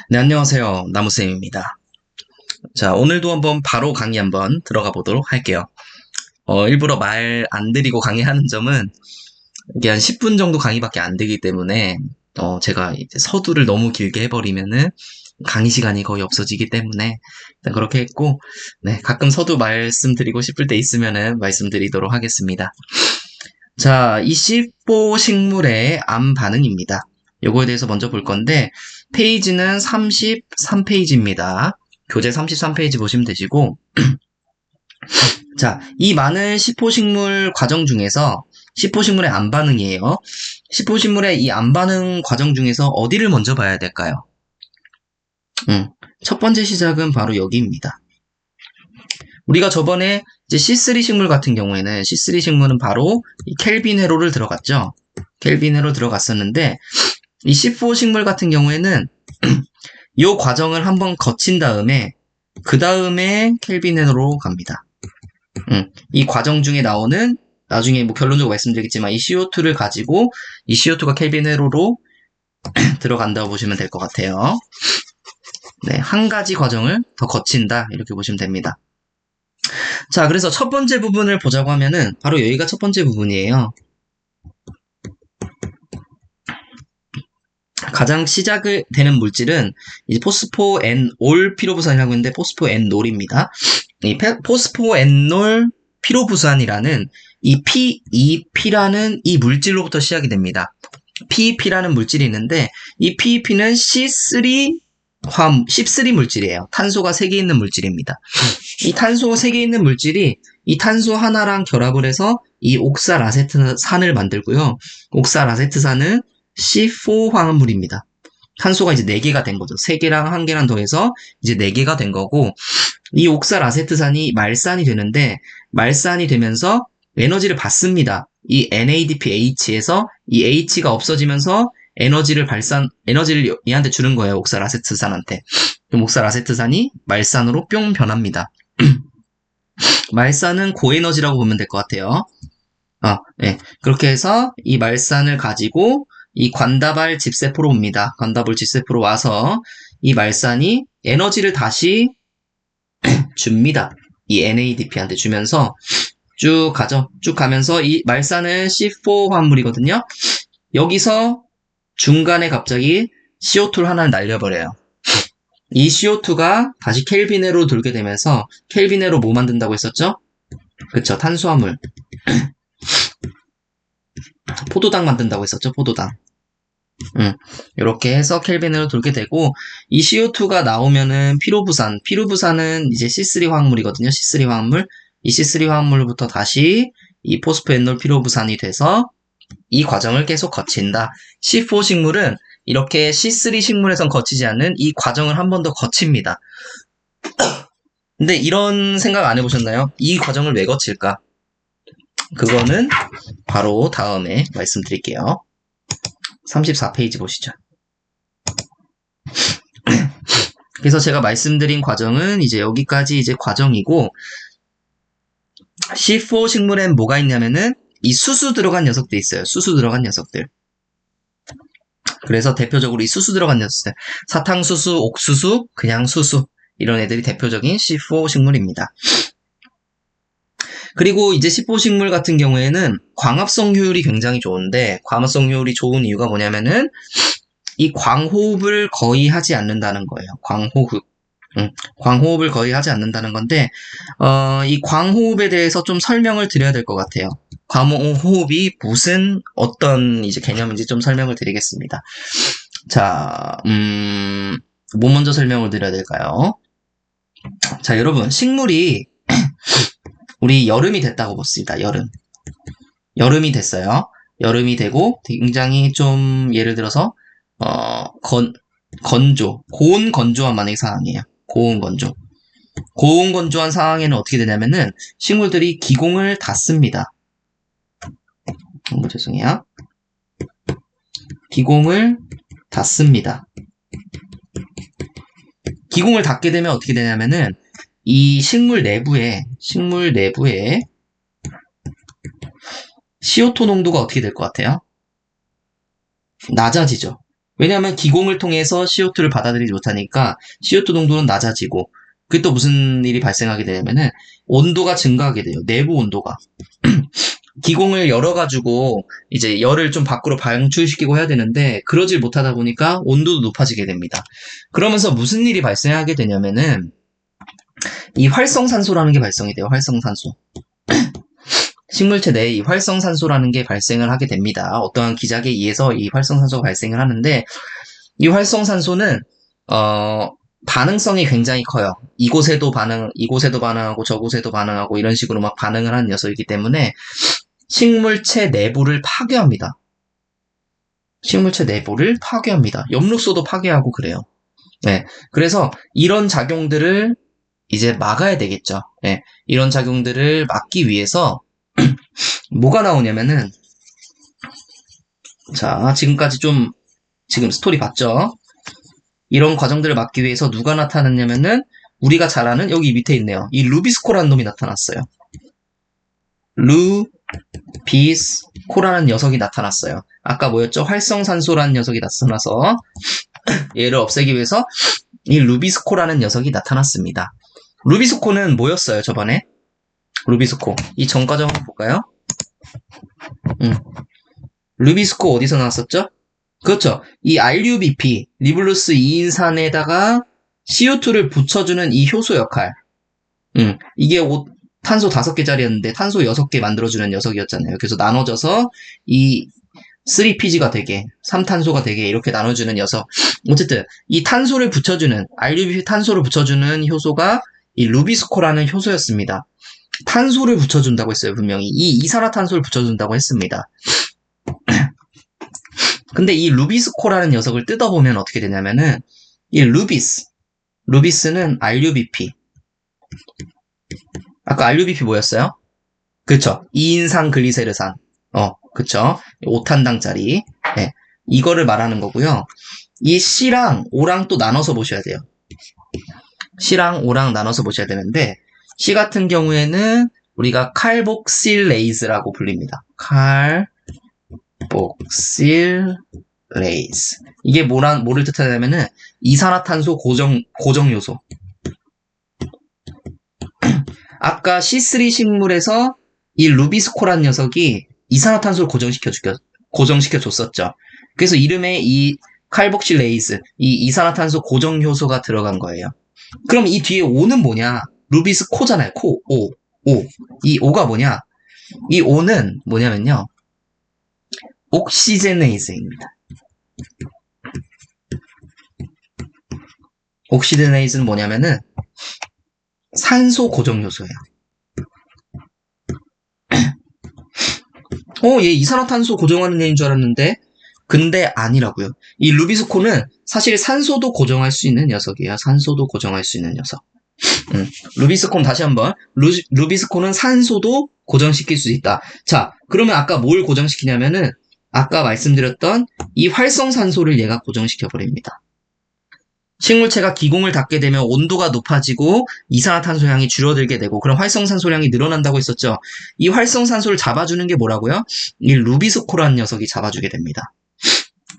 네, 안녕하세요. 나무쌤입니다. 자, 오늘도 한번 바로 강의 한번 들어가 보도록 할게요. 일부러 말 안 드리고 강의하는 점은 이게 한 10분 정도 강의밖에 안 되기 때문에 제가 이제 서두를 너무 길게 해버리면은 강의 시간이 거의 없어지기 때문에 일단 그렇게 했고, 네, 가끔 서두 말씀드리고 싶을 때 있으면은 말씀드리도록 하겠습니다. 자, 이 C4 식물의 암 반응입니다. 요거에 대해서 먼저 볼 건데, 페이지는 33페이지입니다. 교재 33페이지 보시면 되시고, 자, 이 많은 C4 식물 과정 중에서, C4 식물의 암 반응이에요. C4 식물의 이 암 반응 과정 중에서 어디를 먼저 봐야 될까요? 첫 번째 시작은 바로 여기입니다. 우리가 저번에 이제 C3 식물 같은 경우에는 C3 식물은 바로 이 켈빈 회로를 들어갔죠. 켈빈 회로 들어갔었는데 이 C4 식물 같은 경우에는 이 과정을 한번 거친 다음에 그 다음에 켈빈 회로로 갑니다. 이 과정 중에 나오는 나중에 뭐 결론적으로 말씀드리겠지만 이 CO2를 가지고 이 CO2가 켈빈 회로로 들어간다고 보시면 될 것 같아요. 네, 한 가지 과정을 더 거친다 이렇게 보시면 됩니다. 자, 그래서 첫 번째 부분을 보자고 하면은 바로 여기가 첫 번째 부분이에요. 가장 시작이 되는 물질은 이제 포스포엔올 피로부산이라고 했는데 포스포엔놀입니다. 이 포스포엔놀 피로부산이라는 이 PEP라는 이 물질로부터 시작이 됩니다. PEP라는 물질이 있는데 이 PEP는 C3 물질이에요. 탄소가 3개 있는 물질입니다. 이 탄소 3개 있는 물질이 이 탄소 하나랑 결합을 해서 이 옥살아세트산을 만들고요. 옥살아세트산은 C4 화합물입니다. 탄소가 이제 4개가 된 거죠. 3개랑 1개랑 더해서 이제 4개가 된 거고, 이 옥살아세트산이 말산이 되는데, 말산이 되면서 에너지를 받습니다. 이 NADPH에서 이 H가 없어지면서 에너지를 얘한테 주는 거예요. 옥살아세트산한테. 그럼 옥살아세트산이 말산으로 뿅 변합니다. 말산은 고에너지라고 보면 될 것 같아요. 네. 그렇게 해서 이 말산을 가지고 이 관다발 집세포로 옵니다. 관다발 집세포로 와서 이 말산이 에너지를 다시 줍니다. 이 NADP한테 주면서 쭉 가죠. 쭉 가면서 이 말산은 C4 화합물이거든요. 여기서 중간에 갑자기 CO2를 하나를 날려버려요. 이 CO2가 다시 켈빈으로 돌게 되면서 켈빈으로 뭐 만든다고 했었죠? 그쵸, 탄수화물. 포도당 만든다고 했었죠, 포도당. 이렇게 해서 켈빈으로 돌게 되고, 이 CO2가 나오면은 피로부산은 이제 C3 화합물이거든요, C3 화합물. 이 C3 화합물부터 다시 이 포스포엔놀 피로부산이 돼서 이 과정을 계속 거친다. C4 식물은 이렇게 C3 식물에선 거치지 않는 이 과정을 한 번 더 거칩니다. 근데 이런 생각 안 해보셨나요? 이 과정을 왜 거칠까? 그거는 바로 다음에 말씀드릴게요. 34페이지 보시죠. 그래서 제가 말씀드린 과정은 이제 여기까지 이제 과정이고, C4 식물엔 뭐가 있냐면은 이 수수 들어간 녀석들 있어요. 수수 들어간 녀석들. 그래서 대표적으로 이 수수 들어간 녀석들. 사탕수수, 옥수수, 그냥 수수. 이런 애들이 대표적인 C4 식물입니다. 그리고 이제 C4 식물 같은 경우에는 광합성 효율이 굉장히 좋은데, 광합성 효율이 좋은 이유가 뭐냐면은 이 광호흡을 거의 하지 않는다는 거예요. 광호흡을 거의 하지 않는다는 건데, 이 광호흡에 대해서 좀 설명을 드려야 될 것 같아요. 광호흡이 어떤 이제 개념인지 좀 설명을 드리겠습니다. 자, 뭐 먼저 설명을 드려야 될까요? 자, 여러분, 식물이, 우리 여름이 됐다고 봅시다, 여름이 됐어요. 여름이 되고, 굉장히 좀, 예를 들어서, 고온 건조한 만약에 상황이에요. 고온 건조한 상황에는 어떻게 되냐면은 식물들이 기공을 닫습니다. 죄송해요. 기공을 닫습니다. 기공을 닫게 되면 어떻게 되냐면은 이 식물 내부에 CO2 농도가 어떻게 될 것 같아요? 낮아지죠. 왜냐하면 기공을 통해서 CO2를 받아들이지 못하니까 CO2 농도는 낮아지고 그게 또 무슨 일이 발생하게 되냐면은 온도가 증가하게 돼요. 내부 온도가. 기공을 열어가지고 이제 열을 좀 밖으로 방출시키고 해야 되는데 그러질 못하다 보니까 온도도 높아지게 됩니다. 그러면서 무슨 일이 발생하게 되냐면은 이 활성산소라는 게 발생이 돼요. 활성산소. 식물체 내에 이 활성산소라는 게 발생을 하게 됩니다. 어떠한 기작에 의해서 이 활성산소가 발생을 하는데 이 활성산소는 반응성이 굉장히 커요. 이곳에도 반응하고 저곳에도 반응하고 이런 식으로 막 반응을 하는 녀석이기 때문에 식물체 내부를 파괴합니다. 식물체 내부를 파괴합니다. 엽록소도 파괴하고 그래요. 네, 그래서 이런 작용들을 이제 막아야 되겠죠. 네, 이런 작용들을 막기 위해서 뭐가 나오냐면은 자, 지금까지 지금 스토리 봤죠? 이런 과정들을 막기 위해서 누가 나타났냐면은 우리가 잘 아는 여기 밑에 있네요. 이 루비스코라는 놈이 나타났어요. 루비스코라는 녀석이 나타났어요. 아까 뭐였죠? 활성산소라는 녀석이 나타나서 얘를 없애기 위해서 이 루비스코라는 녀석이 나타났습니다. 루비스코는 뭐였어요, 저번에? 루비스코. 이 전과정 한번 볼까요? 루비스코 어디서 나왔었죠? 그렇죠. 이 RUBP, 리블루스 2인산에다가 CO2를 붙여주는 이 효소 역할. 이게 탄소 5개짜리였는데 탄소 6개 만들어주는 녀석이었잖아요. 그래서 나눠져서 이 3PG가 되게, 3탄소가 되게 이렇게 나눠주는 녀석. 어쨌든 이 탄소를 붙여주는, RUBP 탄소를 붙여주는 효소가 이 루비스코라는 효소였습니다. 탄소를 붙여준다고 했어요, 분명히. 이 이산화탄소를 붙여준다고 했습니다. 근데 이 루비스코라는 녀석을 뜯어보면 어떻게 되냐면은, 이 루비스는 RUBP. 아까 RUBP 뭐였어요? 그쵸. 2인산 글리세르산. 그쵸. 5탄당짜리. 네. 이거를 말하는 거고요. 이 C랑 O랑 또 나눠서 보셔야 돼요. C랑 O랑 나눠서 보셔야 되는데, C 같은 경우에는 우리가 칼복실레이즈라고 불립니다. 칼복실레이즈. 이게 뭐를 뜻하냐면은 이산화탄소 고정 요소. 아까 C3 식물에서 이 루비스코란 녀석이 이산화탄소를 고정시켜 줬었죠. 그래서 이름에 이 칼복실레이즈, 이 이산화탄소 고정 효소가 들어간 거예요. 그럼 이 뒤에 O는 뭐냐? 루비스코잖아요. O. 이 O가 뭐냐? 이 O는 뭐냐면요. 옥시제네이즈입니다. 옥시제네이즈는 뭐냐면은 산소 고정 요소예요. 얘 이산화탄소 고정하는 애인 줄 알았는데 근데 아니라고요. 이 루비스코는 사실 산소도 고정할 수 있는 녀석이에요. 산소도 고정할 수 있는 녀석. 루비스코는 다시 한번 루비스코는 산소도 고정시킬 수 있다. 자, 그러면 아까 뭘 고정시키냐면은 아까 말씀드렸던 이 활성산소를 얘가 고정시켜 버립니다. 식물체가 기공을 닫게 되면 온도가 높아지고 이산화탄소량이 줄어들게 되고 그럼 활성산소량이 늘어난다고 했었죠. 이 활성산소를 잡아주는 게 뭐라고요? 이 루비스코라는 녀석이 잡아주게 됩니다.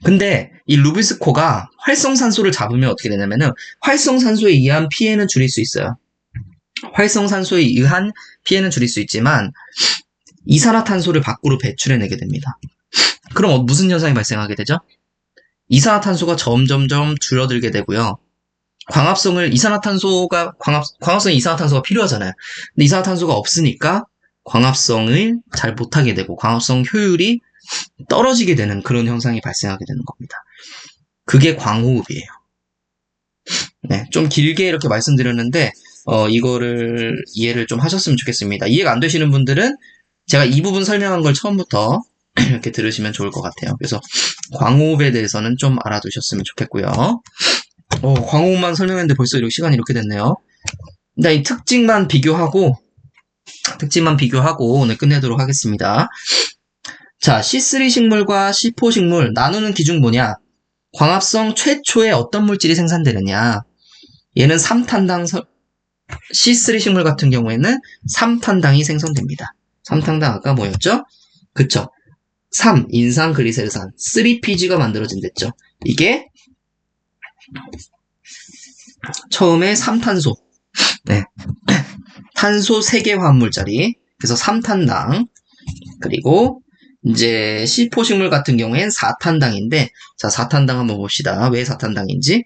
근데 이 루비스코가 활성산소를 잡으면 어떻게 되냐면은 활성산소에 의한 피해는 줄일 수 있어요. 활성산소에 의한 피해는 줄일 수 있지만 이산화탄소를 밖으로 배출해내게 됩니다. 그럼 무슨 현상이 발생하게 되죠? 이산화탄소가 점점점 줄어들게 되고요. 광합성이 이산화탄소가 필요하잖아요. 근데 이산화탄소가 없으니까 광합성을 잘 못하게 되고 광합성 효율이 떨어지게 되는 그런 현상이 발생하게 되는 겁니다. 그게 광호흡이에요. 네, 좀 길게 이렇게 말씀드렸는데 이거를 이해를 좀 하셨으면 좋겠습니다. 이해가 안 되시는 분들은 제가 이 부분 설명한 걸 처음부터 이렇게 들으시면 좋을 것 같아요. 그래서 광호흡에 대해서는 좀 알아두셨으면 좋겠고요. 광호흡만 설명했는데 벌써 시간이 이렇게 됐네요. 일단 이 특징만 비교하고 오늘 끝내도록 하겠습니다. 자, C3 식물과 C4 식물 나누는 기준 뭐냐? 광합성 최초에 어떤 물질이 생산되느냐? 얘는 3탄당 C3 식물 같은 경우에는 3탄당이 생성됩니다. 3탄당 아까 뭐였죠? 그쵸? 3, 인산 글리세르산, 3PG가 만들어진댔죠. 이게 처음에 3탄소. 네. 탄소 3개 화합물짜리. 그래서 3탄당. 그리고 이제 C4식물 같은 경우엔 4탄당인데, 자, 4탄당 한번 봅시다. 왜 4탄당인지.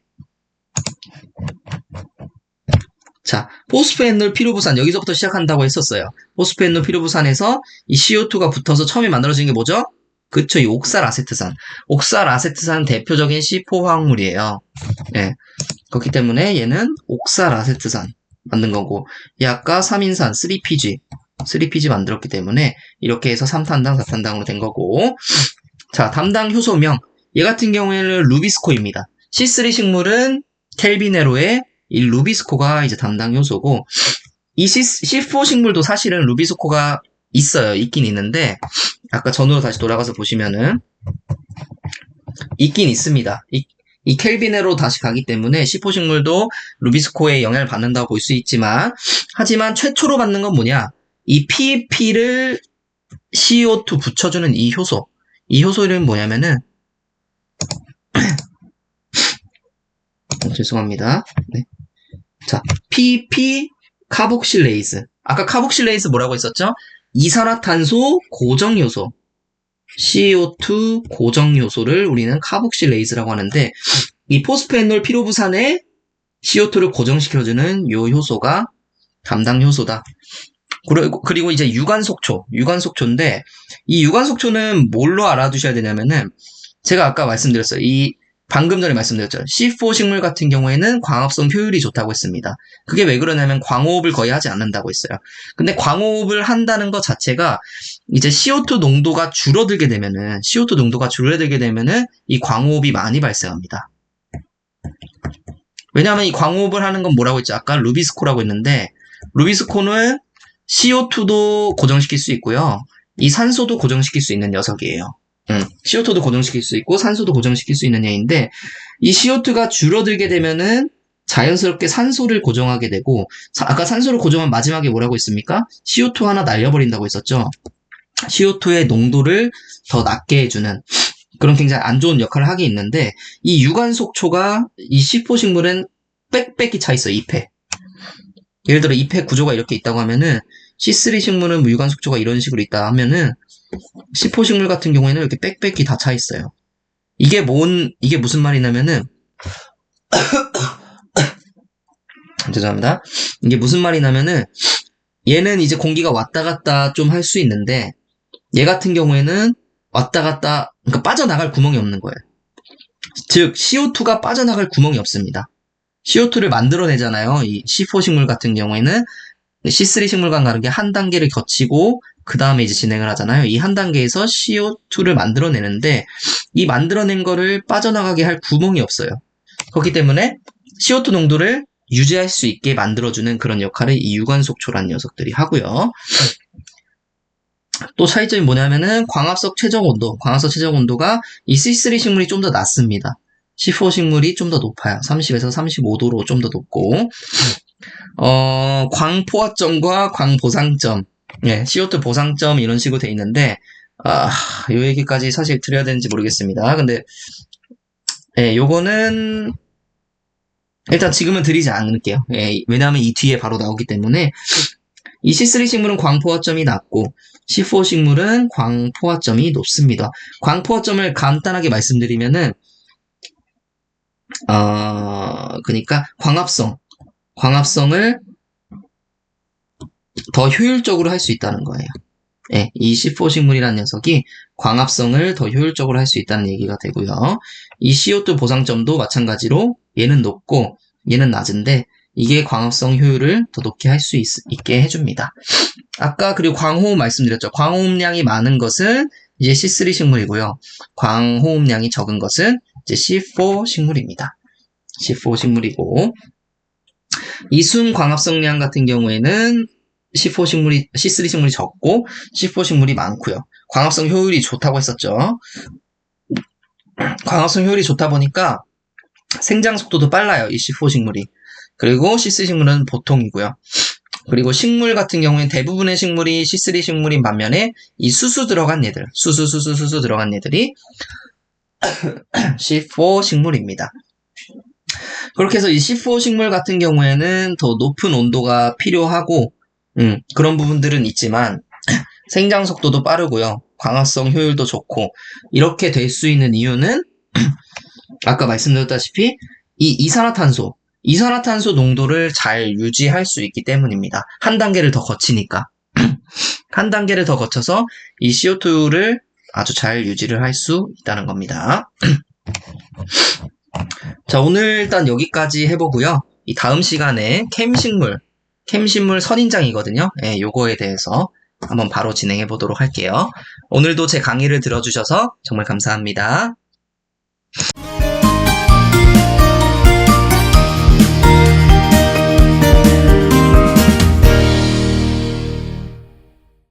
자, 포스프엔놀 피루부산 여기서부터 시작한다고 했었어요. 포스프엔놀 피루부산에서 이 CO2가 붙어서 처음에 만들어진 게 뭐죠? 그쵸, 이 옥살아세트산. 옥살아세트산 대표적인 C4 화학물이에요. 예. 그렇기 때문에 얘는 옥살아세트산 만든 거고, 얘 아까 3인산 3PG 만들었기 때문에 이렇게 해서 3탄당, 4탄당으로 된 거고. 자, 담당 효소명. 얘 같은 경우에는 루비스코입니다. C3 식물은 켈비네로의 이 루비스코가 이제 담당 효소고, 이 C4 식물도 사실은 루비스코가 있어요. 있긴 있는데, 아까 전으로 다시 돌아가서 보시면은, 있긴 있습니다. 이 켈비네로 다시 가기 때문에 C4 식물도 루비스코에 영향을 받는다고 볼 수 있지만, 하지만 최초로 받는 건 뭐냐? 이 PEP를 CO2 붙여주는 이 효소. 이 효소 이름은 뭐냐면은, 죄송합니다. 네. 자, PP 카복실레이즈. 아까 카복실레이즈 뭐라고 했었죠? 이산화탄소 고정요소. CO2 고정요소를 우리는 카복실레이즈라고 하는데, 이 포스프엔놀 피로부산에 CO2를 고정시켜주는 요 효소가 담당 효소다. 그리고 이제 유관속초인데, 이 유관속초는 뭘로 알아두셔야 되냐면은, 제가 아까 말씀드렸어요. 방금 전에 말씀드렸죠. C4 식물 같은 경우에는 광합성 효율이 좋다고 했습니다. 그게 왜 그러냐면 광호흡을 거의 하지 않는다고 했어요. 근데 광호흡을 한다는 것 자체가 이제 CO2 농도가 줄어들게 되면은 이 광호흡이 많이 발생합니다. 왜냐하면 이 광호흡을 하는 건 뭐라고 했죠? 아까 루비스코라고 했는데, 루비스코는 CO2도 고정시킬 수 있고요. 이 산소도 고정시킬 수 있는 녀석이에요. CO2도 고정시킬 수 있고 산소도 고정시킬 수 있는 애인데, 이 CO2가 줄어들게 되면은 자연스럽게 산소를 고정하게 되고, 아까 산소를 고정한 마지막에 뭐라고 했습니까? CO2 하나 날려버린다고 했었죠. CO2의 농도를 더 낮게 해주는 그런 굉장히 안 좋은 역할을 하게 있는데, 이 유관속초가 이 C4 식물은 빽빽이 차 있어요. 2패. 예를 들어 2패 구조가 이렇게 있다고 하면은, C3 식물은 유관속초가 이런 식으로 있다 하면은 C4 식물 같은 경우에는 이렇게 빽빽이 다 차 있어요. 이게 무슨 말이냐면은 죄송합니다. 이게 무슨 말이냐면은, 얘는 이제 공기가 왔다 갔다 좀 할 수 있는데, 얘 같은 경우에는 왔다 갔다, 그러니까 빠져나갈 구멍이 없는 거예요. 즉 CO2가 빠져나갈 구멍이 없습니다. CO2를 만들어내잖아요. 이 C4 식물 같은 경우에는 C3 식물과는 다르게 한 단계를 거치고 그 다음에 이제 진행을 하잖아요. 이 한 단계에서 CO2를 만들어내는데, 이 만들어낸 거를 빠져나가게 할 구멍이 없어요. 그렇기 때문에 CO2 농도를 유지할 수 있게 만들어주는 그런 역할을 이 유관속초라는 녀석들이 하고요. 또 차이점이 뭐냐면은 광합성 최적 온도가 이 C3 식물이 좀 더 낮습니다. C4 식물이 좀 더 높아요. 30에서 35도로 좀 더 높고, 광포화점과 광보상점, 예, CO2 보상점 이런 식으로 돼 있는데, 요 얘기까지 사실 드려야 되는지 모르겠습니다. 근데, 예, 요거는 일단 지금은 드리지 않을게요. 예, 왜냐하면 이 뒤에 바로 나오기 때문에. 이 C3 식물은 광포화점이 낮고 C4 식물은 광포화점이 높습니다. 광포화점을 간단하게 말씀드리면은, 그러니까 광합성을 더 효율적으로 할 수 있다는 거예요. 예, 이 C4 식물이라는 녀석이 광합성을 더 효율적으로 할 수 있다는 얘기가 되고요. 이 CO2 보상점도 마찬가지로 얘는 높고 얘는 낮은데, 이게 광합성 효율을 더 높게 할 수 있게 해줍니다. 아까 그리고 광호흡 말씀드렸죠. 광호흡량이 많은 것은 이제 C3 식물이고요. 광호흡량이 적은 것은 이제 C4 식물입니다. C4 식물이고, 이 순광합성량 같은 경우에는 C3 식물이 적고 C4 식물이 많고요. 광합성 효율이 좋다고 했었죠. 광합성 효율이 좋다 보니까 생장 속도도 빨라요. 이 C4 식물이. 그리고 C3 식물은 보통이고요. 그리고 식물 같은 경우에는 대부분의 식물이 C3 식물인 반면에 이 수수 들어간 얘들, 수수 들어간 얘들이 C4 식물입니다. 그렇게 해서 이 C4 식물 같은 경우에는 더 높은 온도가 필요하고, 그런 부분들은 있지만, 생장 속도도 빠르고요. 광합성 효율도 좋고, 이렇게 될 수 있는 이유는, 아까 말씀드렸다시피, 이 이산화탄소 농도를 잘 유지할 수 있기 때문입니다. 한 단계를 더 거치니까. 한 단계를 더 거쳐서 이 CO2를 아주 잘 유지를 할 수 있다는 겁니다. 자, 오늘 일단 여기까지 해보고요. 이 다음 시간에 캠식물 선인장이거든요. 예, 요거에 대해서 한번 바로 진행해 보도록 할게요. 오늘도 제 강의를 들어주셔서 정말 감사합니다.